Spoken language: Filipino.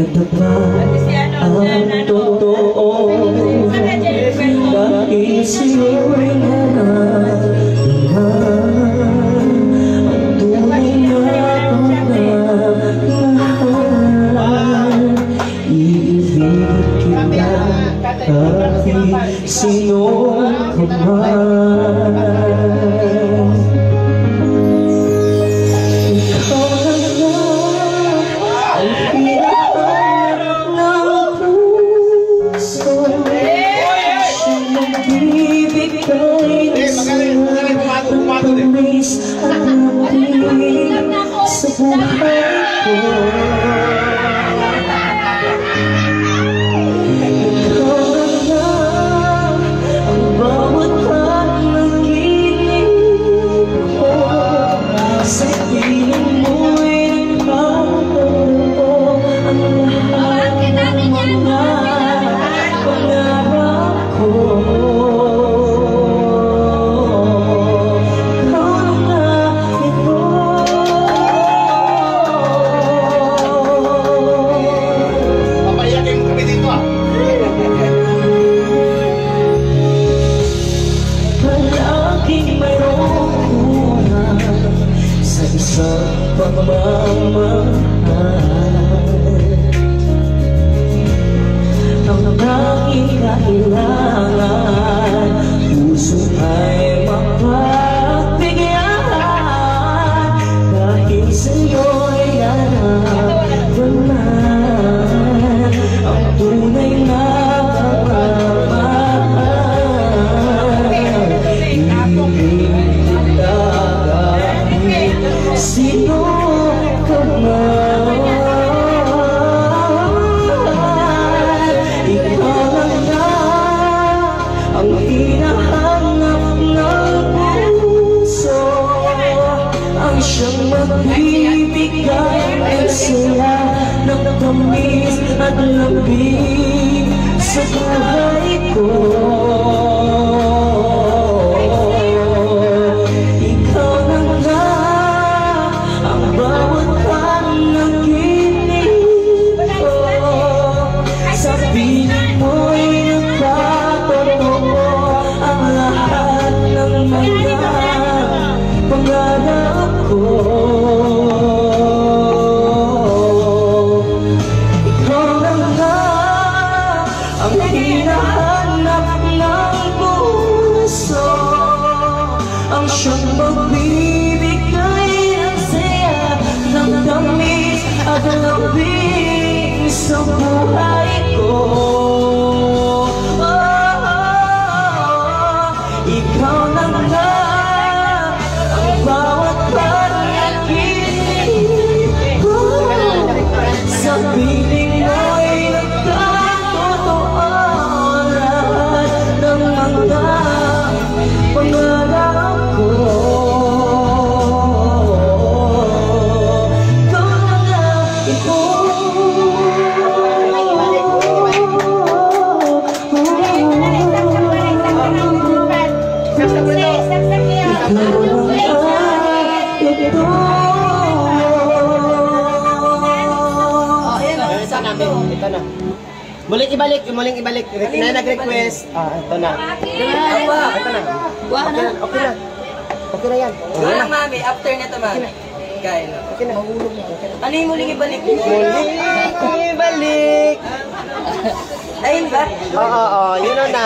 natapa ang totoo. Dahil sa'yo'y nararamdaman ang tunay na pagmamahal. Iibig kita kahit sino ka man. Sa buhay ko, ikaw lang ang bawat panaginip ko. Sa piling mo'y nagkatotoo ang lahat ng mga pangarap ko. Isang pagmamahal ang tanging kailangan, puso ay mapagbigyan. Dahil sa'yo'y nararamdaman ang tunay na sino ka man, ikaw lang na ang hinahanap ng puso, ang siyang magbibigay ng saya ng tamis at lamig sa buhay ko. Ang hinahanap ng puso, ang siyang magbibigay ng saya ng tamis at lamig sa buhay ko. Ikaw lang na ang bawat panaginip ko. Sa piling mo'y pangarap ko. Ikaw na nga ito. Ito na. Muling ibalik. Na nag-request. Ito na. Ito na. Okay na yan. Wala mami, after nito mami. Kaya. Okay na. Mahulog na. Ano yung muling ibalik? Muling ibalik. Ayun ba? Oo, yun na.